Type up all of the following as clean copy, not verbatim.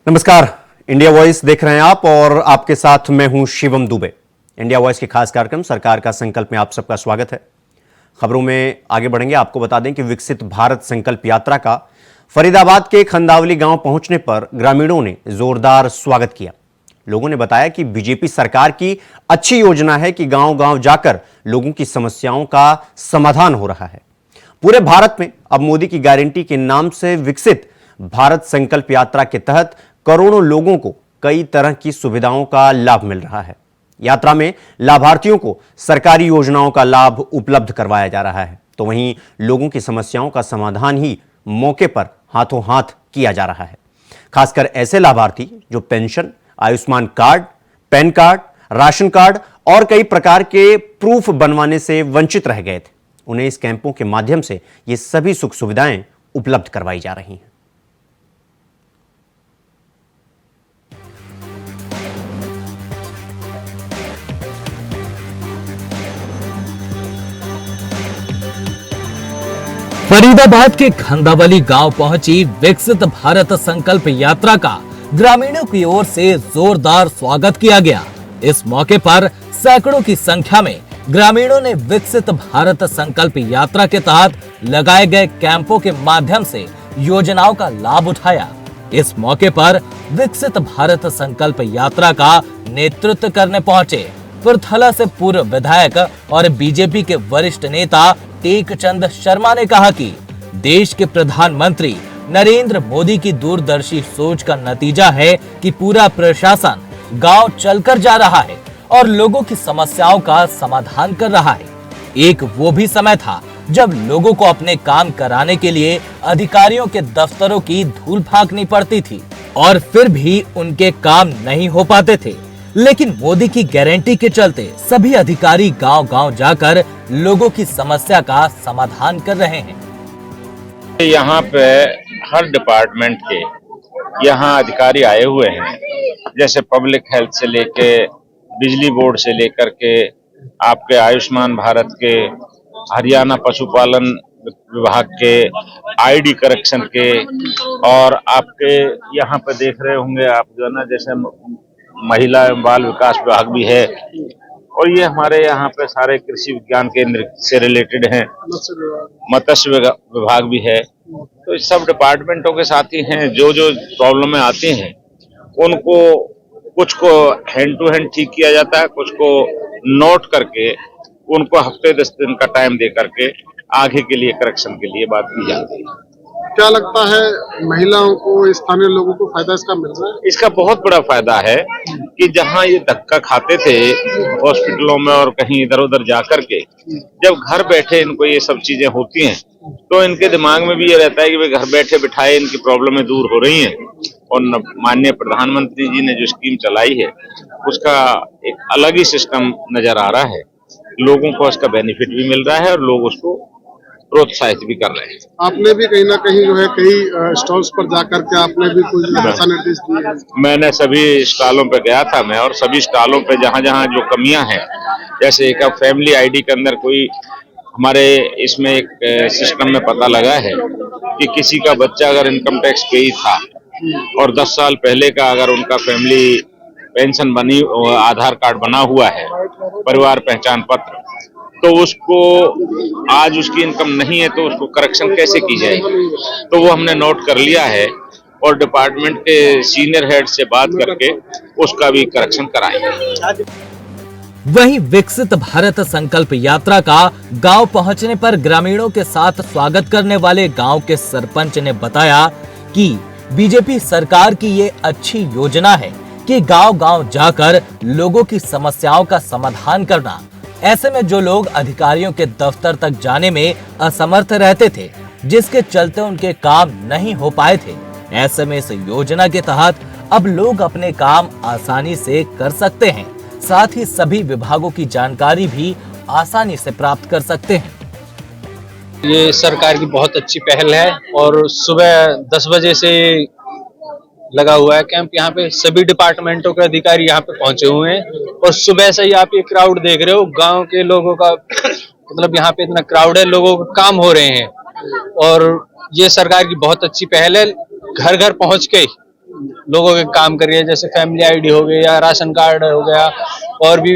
नमस्कार, India voice देख रहे हैं आप और आपके साथ मैं हूं शिवम दुबे। इंडिया वॉइस के खास कार्यक्रम सरकार का संकल्प में आप सबका स्वागत है। खबरों में आगे बढ़ेंगे। आपको बता दें कि विकसित भारत संकल्प यात्रा का फरीदाबाद के खंदावली गांव पहुंचने पर ग्रामीणों ने जोरदार स्वागत किया। लोगों ने बताया कि बीजेपी सरकार की अच्छी योजना है कि गांव गांव जाकर लोगों की समस्याओं का समाधान हो रहा है। पूरे भारत में अब मोदी की गारंटी के नाम से विकसित भारत संकल्प यात्रा के तहत करोड़ों लोगों को कई तरह की सुविधाओं का लाभ मिल रहा है। यात्रा में लाभार्थियों को सरकारी योजनाओं का लाभ उपलब्ध करवाया जा रहा है, तो वहीं लोगों की समस्याओं का समाधान ही मौके पर हाथों हाथ किया जा रहा है। खासकर ऐसे लाभार्थी जो pension, Ayushman card, pan card, ration card और कई प्रकार के प्रूफ बनवाने से वंचित रह गए थे, उन्हें इस कैंपों के माध्यम से ये सभी सुख सुविधाएं उपलब्ध करवाई जा रही हैं। फरीदाबाद के खंदावली गांव पहुंची विकसित भारत संकल्प यात्रा का ग्रामीणों की ओर से जोरदार स्वागत किया गया। इस मौके पर सैकड़ों की संख्या में ग्रामीणों ने विकसित भारत संकल्प यात्रा के तहत लगाए गए कैंपों के माध्यम से योजनाओं का लाभ उठाया। इस मौके पर विकसित भारत संकल्प यात्रा का नेतृत्व करने पहुंचे पुरथला से पूर्व विधायक और बीजेपी के वरिष्ठ नेता टेकचंद शर्मा ने कहा कि देश के प्रधानमंत्री नरेंद्र मोदी की दूरदर्शी सोच का नतीजा है कि पूरा प्रशासन गांव चलकर जा रहा है और लोगों की समस्याओं का समाधान कर रहा है। एक वो भी समय था जब लोगों को अपने काम कराने के लिए अधिकारियों के दफ्तरों की धूल फांकनी पड़ती थी और फिर भी उनके काम नहीं हो पाते थे, लेकिन मोदी की गारंटी के चलते सभी अधिकारी गांव-गांव जाकर लोगों की समस्या का समाधान कर रहे हैं। यहाँ पे हर डिपार्टमेंट के यहाँ अधिकारी आए हुए हैं, जैसे पब्लिक हेल्थ से लेके बिजली बोर्ड से लेकर के आपके आयुष्मान भारत के, हरियाणा पशुपालन विभाग के, आईडी करेक्शन के, और आपके यहाँ पे देख रहे होंगे आप जो है ना, जैसे महिला एवं बाल विकास विभाग भी है, और ये हमारे यहाँ पे सारे कृषि विज्ञान केंद्र से रिलेटेड हैं, मत्स्य विभाग भी है। तो इस सब डिपार्टमेंटों के साथी हैं। जो जो प्रॉब्लमें आती हैं उनको कुछ को हैंड टू हैंड ठीक किया जाता है, कुछ को नोट करके उनको हफ्ते 10 दिन का टाइम दे करके आगे के लिए करेक्शन के लिए बात की जाती है। क्या लगता है महिलाओं को, स्थानीय लोगों को फायदा इसका मिल रहा है? इसका बहुत बड़ा फायदा है कि जहां ये धक्का खाते थे हॉस्पिटलों में और कहीं इधर उधर जाकर के, जब घर बैठे इनको ये सब चीजें होती हैं तो इनके दिमाग में भी ये रहता है कि भाई घर बैठे बिठाए इनकी प्रॉब्लमें दूर हो रही हैं। और माननीय प्रधानमंत्री जी ने जो स्कीम चलाई है उसका एक अलग ही सिस्टम नजर आ रहा है। लोगों को उसका बेनिफिट भी मिल रहा है और लोग उसको प्रोत्साहित भी कर रहे हैं। आपने भी कहीं ना कहीं जो है कई स्टॉल्स पर जाकर के आपने भी कुछ दिशा निर्देश दिए हैं? मैंने सभी स्टॉलों पे गया था मैं, और सभी स्टॉलों पे जहाँ जहाँ जो कमियां हैं, जैसे एक फैमिली आईडी के अंदर कोई हमारे इसमें एक सिस्टम में पता लगा है कि किसी का बच्चा अगर इनकम टैक्स पेई था और 10 साल पहले का अगर उनका फैमिली पेंशन बनी, आधार कार्ड बना हुआ है, परिवार पहचान पत्र, तो उसको आज उसकी इनकम नहीं है तो उसको करेक्शन कैसे की जाएगी। तो वो हमने नोट कर लिया है और डिपार्टमेंट के सीनियर हेड से बात करके उसका भी करेक्शन कराएंगे। वहीं विकसित भारत संकल्प यात्रा का गांव पहुंचने पर ग्रामीणों के साथ स्वागत करने वाले गांव के सरपंच ने बताया कि बीजेपी सरकार की ये अच्छी योजना है कि गांव-गांव जाकर लोगों की समस्याओं का समाधान करना। ऐसे में जो लोग अधिकारियों के दफ्तर तक जाने में असमर्थ रहते थे, जिसके चलते उनके काम नहीं हो पाए थे, ऐसे में इस योजना के तहत अब लोग अपने काम आसानी से कर सकते हैं। साथ ही सभी विभागों की जानकारी भी आसानी से प्राप्त कर सकते हैं। ये सरकार की बहुत अच्छी पहल है और सुबह 10 बजे से लगा हुआ है कैंप। यहाँ पे सभी डिपार्टमेंटों के अधिकारी यहाँ पे पहुंचे हुए हैं और सुबह से ही आप ये क्राउड देख रहे हो, गांव के लोगों का मतलब यहाँ पे इतना क्राउड है, लोगों के काम हो रहे हैं और ये सरकार की बहुत अच्छी पहल है। घर घर पहुंच के लोगों के काम कर रही है, जैसे फैमिली आईडी हो गया या राशन कार्ड हो गया, और भी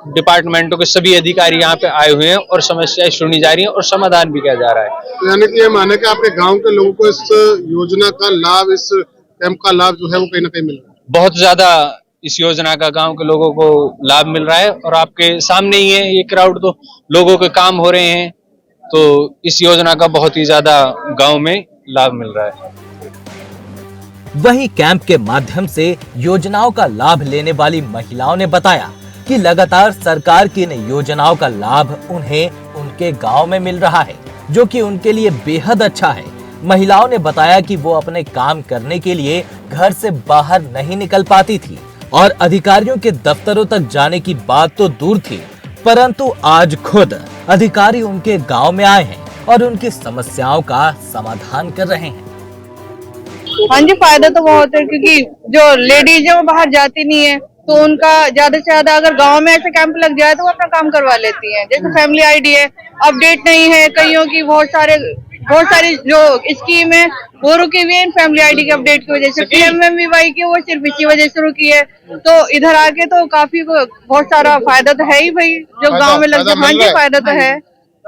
डिपार्टमेंटों के सभी अधिकारी यहाँ पे आए हुए हैं और समस्याएं सुनी जा रही हैं और समाधान भी किया जा रहा है। तो यानी कि ये माने कि आपके गांव के लोगों को इस योजना का लाभ, इस कैंप का लाभ जो है वो कहीं ना कहीं मिल रहा है। बहुत ज्यादा इस योजना का गांव के लोगों को लाभ मिल रहा है और आपके सामने ही है ये क्राउड, तो लोगों के काम हो रहे हैं, तो इस योजना का बहुत ही ज्यादा गांव में लाभ मिल रहा है। वहीं कैंप के माध्यम से योजनाओं का लाभ लेने वाली महिलाओं ने बताया कि लगातार सरकार की इन योजनाओं का लाभ उन्हें उनके गांव में मिल रहा है, जो कि उनके लिए बेहद अच्छा है। महिलाओं ने बताया कि वो अपने काम करने के लिए घर से बाहर नहीं निकल पाती थी और अधिकारियों के दफ्तरों तक जाने की बात तो दूर थी, परंतु आज खुद अधिकारी उनके गांव में आए हैं और उनकी समस्याओं का समाधान कर रहे हैं। हाँ जी, फायदा तो बहुत है, क्योंकि जो लेडीज है वो बाहर जाती नहीं है, तो उनका ज्यादा से ज्यादा अगर गांव में ऐसे कैंप लग जाए तो वो अपना काम करवा लेती हैं। जैसे फैमिली आईडी है, अपडेट नहीं है, कईयों की बहुत सारी जो स्कीम है वो रुकी हुई है इन फैमिली आईडी के अपडेट की वजह से। PMMVY की वो सिर्फ इसी वजह से रुकी है, तो इधर आके तो काफी बहुत सारा फायदा तो है ही भाई, जो गाँव में लग जाए। हाँ जी, फायदा तो है।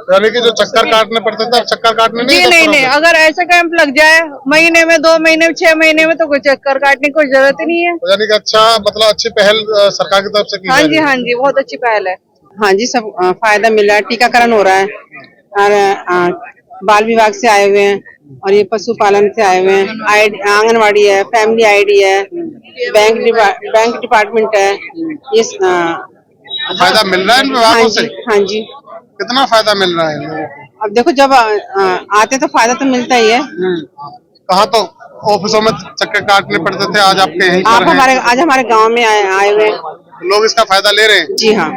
यानी कि जो चक्कर काटने पड़ते थे अब चक्कर काटने जी नहीं, अगर ऐसा कैंप लग जाए महीने में, 2 महीने में, 6 महीने में, तो कोई चक्कर काटने की कोई जरूरत ही नहीं है। यानी कि अच्छा, मतलब अच्छी पहल सरकार की तरफ से की हाँ जा जी, रही है। हाँ जी, बहुत अच्छी पहल है। हाँ जी, सब फायदा मिल रहा है, टीकाकरण हो रहा है और बाल विभाग से आए हुए हैं और ये पशुपालन से आए हुए हैं, आंगनवाड़ी है, फैमिली आईडी है, बैंक डिपार्टमेंट है। ये फायदा मिल रहा है इन विभागों से? हाँ जी। कितना फायदा मिल रहा है इन लोगों को? अब देखो, जब आते तो फायदा तो मिलता ही है। कहाँ तो ऑफिसों में चक्कर काटने पड़ते थे, आज आपके यहीं पर हैं। आज हमारे गांव में आए हुए हैं। लोग इसका फायदा ले रहे हैं? जी हाँ।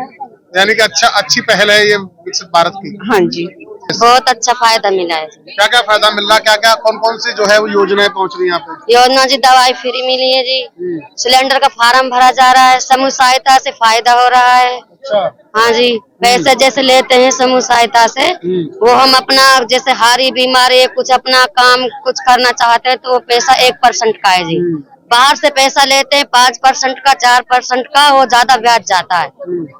यानी कि अच्छी पहल है ये विकसित भारत की। हाँ जी, बहुत अच्छा फायदा मिला है। क्या क्या फायदा मिल रहा है, क्या क्या कौन कौन सी जो है वो योजनाएं पहुंच रही है यहाँ पे? योजना जी, दवाई फ्री मिली है जी, सिलेंडर का फार्म भरा जा रहा है, समूह सहायता से फायदा हो रहा है। हाँ जी, पैसे जैसे लेते हैं समूह सहायता से, वो हम अपना जैसे हारी बीमारी कुछ अपना काम कुछ करना चाहते हैं तो वो पैसा 1% का है जी। बाहर से पैसा लेते हैं 5% का, 4% का, वो ज्यादा ब्याज जाता है।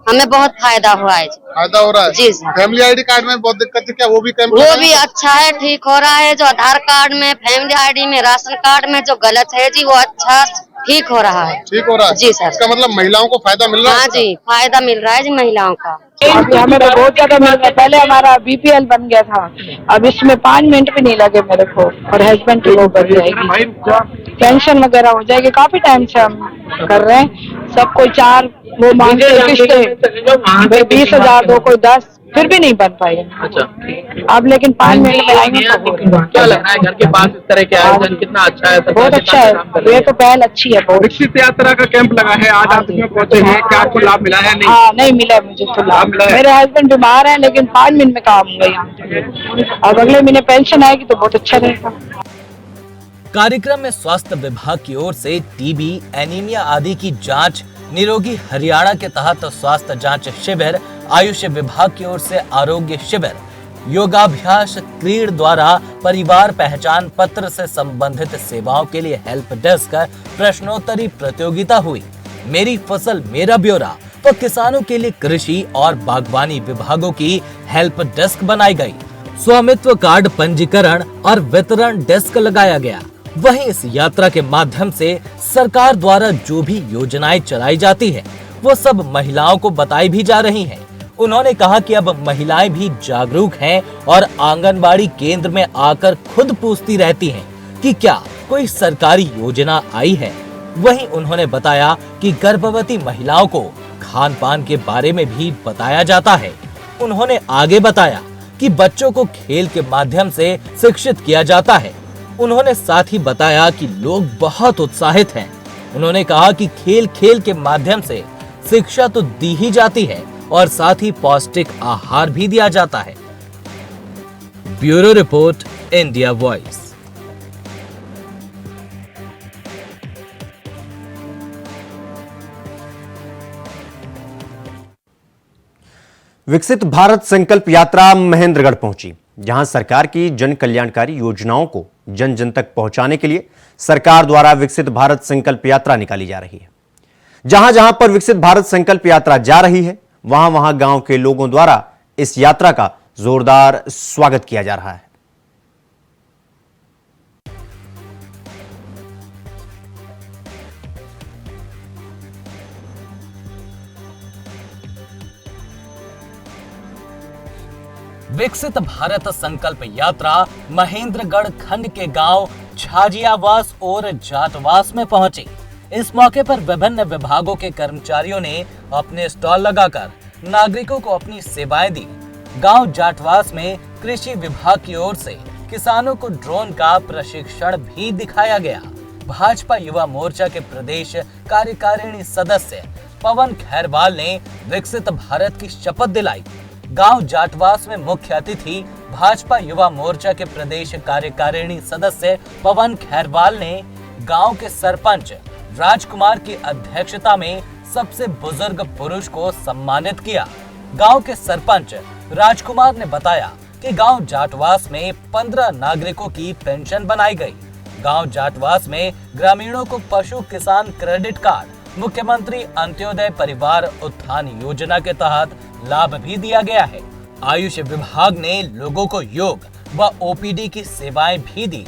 हमें बहुत फायदा हुआ है। फायदा हो रहा है जी सर। फैमिली आईडी कार्ड में बहुत दिक्कत थी, क्या वो भी कैंप वो भी अच्छा है, ठीक हो रहा है। जो आधार कार्ड में, फैमिली आईडी में, राशन कार्ड में जो गलत है जी, वो अच्छा ठीक हो रहा है। ठीक हो रहा है जी सर। इसका मतलब महिलाओं को फायदा मिल रहा है? हाँ जी, फायदा मिल रहा है जी महिलाओं का। अभी हमें तो बहुत ज्यादा मिल रहा है। पहले हमारा BPL बन गया था, अब इसमें 5 मिनट भी नहीं लगे मेरे को, और हस्बैंड की वो बन जाएगी, पेंशन वगैरह हो जाएगी। काफी टाइम से हम कर रहे हैं, सब कोई 4 वो मांगते हैं किस्तें, 20,000 दो, कोई 10, फिर भी नहीं बन पाई। अच्छा, अब लेकिन 5 मिनट में आएंगे तो क्या लग रहा है घर के पास इस तरह के आयोजन कितना अच्छा है? बहुत अच्छा है, ये तो पहल अच्छी है बहुत। विकसित यात्रा का कैंप लगा है, आज आप इसमें पहुंचे हैं, क्या आपको लाभ मिला है? नहीं, हाँ, नहीं मिला है मुझे तो लाभ। मेरे हस्बैंड बीमार है, लेकिन 5 मिनट में काम हुआ यहाँ। अब अगले महीने पेंशन आएगी तो बहुत अच्छा रहेगा। कार्यक्रम में स्वास्थ्य विभाग की ओर से टीबी, एनीमिया आदि की जांच, निरोगी हरियाणा के तहत स्वास्थ्य जांच शिविर, आयुष विभाग की ओर से आरोग्य शिविर, योगाभ्यास, क्रीड़ द्वारा परिवार पहचान पत्र से संबंधित सेवाओं के लिए हेल्प डेस्क, प्रश्नोत्तरी प्रतियोगिता हुई, मेरी फसल मेरा ब्यौरा व किसानों के लिए कृषि और बागवानी विभागों की हेल्प डेस्क बनाई गई। स्वामित्व कार्ड पंजीकरण और वितरण डेस्क लगाया गया। वहीं इस यात्रा के माध्यम से सरकार द्वारा जो भी योजनाएं चलाई जाती है वो सब महिलाओं को बताई भी जा रही हैं। उन्होंने कहा कि अब महिलाएं भी जागरूक हैं और आंगनबाड़ी केंद्र में आकर खुद पूछती रहती हैं कि क्या कोई सरकारी योजना आई है। वहीं उन्होंने बताया कि गर्भवती महिलाओं को खान पान के बारे में भी बताया जाता है। उन्होंने आगे बताया कि बच्चों को खेल के माध्यम से शिक्षित किया जाता है। उन्होंने साथ ही बताया कि लोग बहुत उत्साहित हैं। उन्होंने कहा कि खेल खेल के माध्यम से शिक्षा तो दी ही जाती है और साथ ही पौष्टिक आहार भी दिया जाता है। Bureau report, India voice. विकसित भारत संकल्प यात्रा महेंद्रगढ़ पहुंची, जहां सरकार की जन कल्याणकारी योजनाओं को जन जन तक पहुंचाने के लिए सरकार द्वारा विकसित भारत संकल्प यात्रा निकाली जा रही है। जहां जहां पर विकसित भारत संकल्प यात्रा जा रही है, वहां वहां गांव के लोगों द्वारा इस यात्रा का जोरदार स्वागत किया जा रहा है। विकसित भारत संकल्प यात्रा महेंद्रगढ़ खंड के गांव छाजियावास और जाटवास में पहुंची। इस मौके पर विभिन्न विभागों के कर्मचारियों ने अपने स्टॉल लगाकर नागरिकों को अपनी सेवाएं दी। गांव जाटवास में कृषि विभाग की ओर से किसानों को ड्रोन का प्रशिक्षण भी दिखाया गया। भाजपा युवा मोर्चा के प्रदेश कार्यकारिणी सदस्य पवन खैरवाल ने विकसित भारत की शपथ दिलाई। गांव जाटवास में मुख्य अतिथि भाजपा युवा मोर्चा के प्रदेश कार्यकारिणी सदस्य पवन खैरवाल ने गांव के सरपंच राजकुमार की अध्यक्षता में सबसे बुजुर्ग पुरुष को सम्मानित किया। गांव के सरपंच राजकुमार ने बताया कि गांव जाटवास में 15 नागरिकों की पेंशन बनाई गई। गांव जाटवास में ग्रामीणों को पशु किसान क्रेडिट कार्ड, मुख्यमंत्री अंत्योदय परिवार उत्थान योजना के तहत लाभ भी दिया गया है। आयुष विभाग ने लोगों को योग व ओपीडी की सेवाएं भी दी।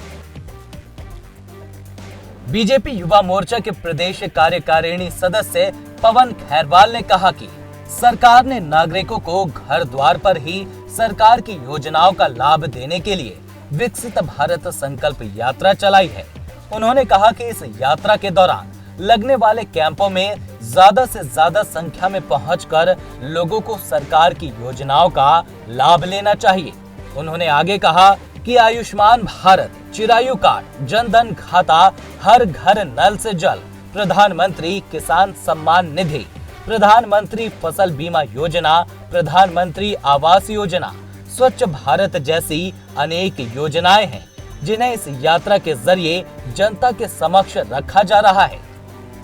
बीजेपी युवा मोर्चा के प्रदेश कार्यकारिणी सदस्य पवन खैरवाल ने कहा कि सरकार ने नागरिकों को घर द्वार पर ही सरकार की योजनाओं का लाभ देने के लिए विकसित भारत संकल्प यात्रा चलाई है। उन्होंने कहा कि इस यात्रा के दौरान लगने वाले कैंपों में ज्यादा से ज्यादा संख्या में पहुंचकर लोगों को सरकार की योजनाओं का लाभ लेना चाहिए। उन्होंने आगे कहा कि आयुष्मान भारत, चिरायु कार्ड, जनधन खाता, हर घर नल से जल, प्रधानमंत्री किसान सम्मान निधि, प्रधानमंत्री फसल बीमा योजना, प्रधानमंत्री आवास योजना, स्वच्छ भारत जैसी अनेक योजनाएं हैं जिन्हें इस यात्रा के जरिए जनता के समक्ष रखा जा रहा है।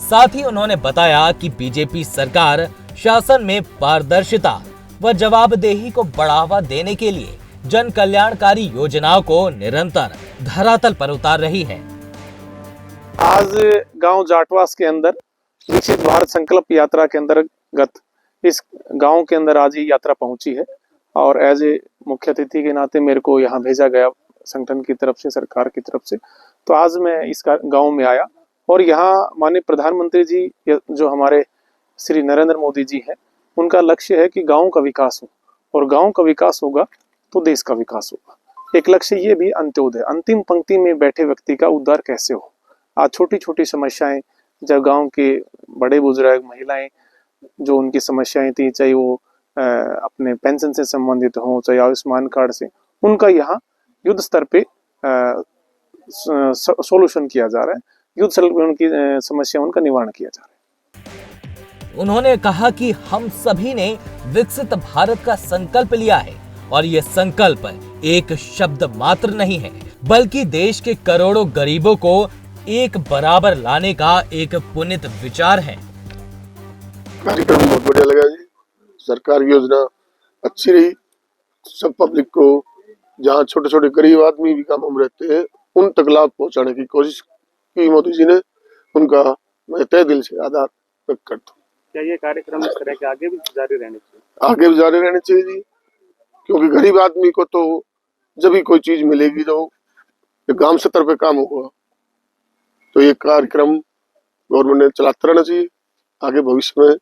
साथ ही उन्होंने बताया कि बीजेपी सरकार शासन में पारदर्शिता व जवाबदेही को बढ़ावा देने के लिए जन कल्याणकारी योजनाओं को निरंतर धरातल पर उतार रही है। आज गांव जाटवास के अंदर विकसित भारत संकल्प यात्रा के अंतर्गत इस गांव के अंदर आज ये यात्रा पहुंची है और एज ए मुख्य अतिथि के नाते मेरे को यहाँ भेजा गया संगठन की तरफ से, सरकार की तरफ से। तो आज मैं इस गांव में आया और यहाँ माननीय प्रधानमंत्री जी जो हमारे श्री नरेंद्र मोदी जी हैं, उनका लक्ष्य है कि गांव का विकास हो और गांव का विकास होगा तो देश का विकास होगा। एक लक्ष्य ये भी अंत्योदय, अंतिम पंक्ति में बैठे व्यक्ति का उद्धार कैसे हो। आज छोटी छोटी समस्याएं, जब गांव के बड़े बुजुर्ग, महिलाएं जो उनकी समस्याएं थी, चाहे वो अपने पेंशन से संबंधित हो, चाहे आयुष्मान कार्ड से, उनका यहाँ युद्ध स्तर पे सोल्यूशन किया जा रहा है, युद्ध स्तर पे उनकी समस्या, उनका निवारण किया जा रहा है। उन्होंने कहा कि हम सभी ने विकसित भारत का संकल्प लिया है और ये संकल्प एक शब्द मात्र नहीं है, बल्कि देश के करोड़ों गरीबों को एक बराबर लाने का एक पुनित विचार है। कार्यक्रम बहुत बढ़िया लगा जी। सरकार की योजना अच्छी रही। सब पब्लिक को, जहाँ छोटे छोटे गरीब आदमी भी कम उम्र रहते हैं, उन तक लाभ पहुंचाने की कोशिश की मोदी जी ने। उनका मैं तहे दिल से आभार व्यक्त करता हूँ। क्या ये कार्यक्रम इस तरह के आगे भी जारी रहने चाहिए? आगे भी जारी रहने चाहिए जी, क्योंकि गरीब आदमी को तो जब भी कोई चीज मिलेगी, जो गांव स्तर पे काम होगा, तो ये कार्यक्रम गवर्नमेंट ने चलाते रहना चाहिए। आगे भविष्य में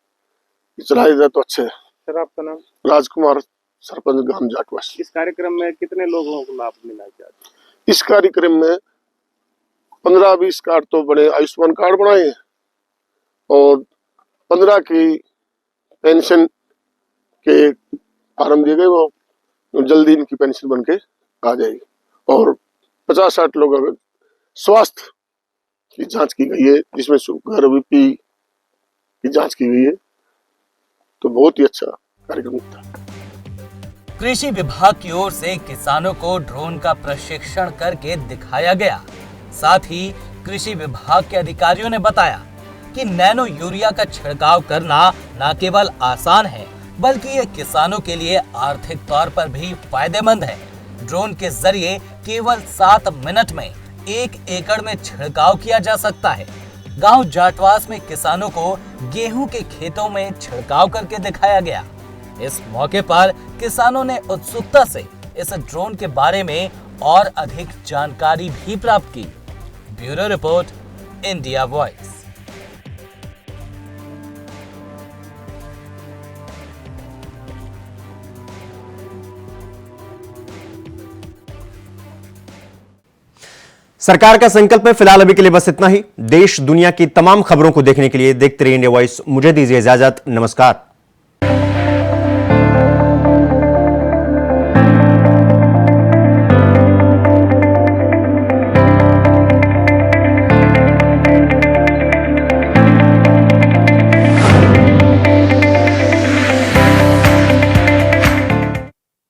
चलाया जाए तो अच्छा है। सर, आपका नाम? राजकुमार, सरपंच गांव जाटवास। इस कार्यक्रम में कितने लोगों को लाभ मिला है? इस कार्यक्रम में 15-20 कार्ड तो बड़े आयुष्मान कार्ड बनाए हैं और 15 की पेंशन के फार्म दिए गए, वो जल्दी इनकी पेंशन बन के आ जाएगी। और 50-60 लोग अगर स्वास्थ्य की जांच की गई है, जिसमें शुगर, बीपी की जांच की गई है, तो बहुत ही अच्छा कार्यक्रम था। कृषि विभाग की ओर से किसानों को ड्रोन का प्रशिक्षण करके दिखाया गया। साथ ही कृषि विभाग के अधिकारियों ने बताया कि नैनो यूरिया का छिड़काव करना न केवल आसान है, बल्कि ये किसानों के लिए आर्थिक तौर पर भी फायदेमंद है। ड्रोन के जरिए केवल 7 मिनट में 1 एकड़ में छिड़काव किया जा सकता है। गांव जाटवास में किसानों को गेहूं के खेतों में छिड़काव करके दिखाया गया। इस मौके पर किसानों ने उत्सुकता से इस ड्रोन के बारे में और अधिक जानकारी भी प्राप्त की। Bureau report, India voice. सरकार का संकल्प है फिलहाल अभी के लिए बस इतना ही। देश दुनिया की तमाम खबरों को देखने के लिए देखते रहिए इंडिया वॉइस। मुझे दीजिए इजाजत। नमस्कार।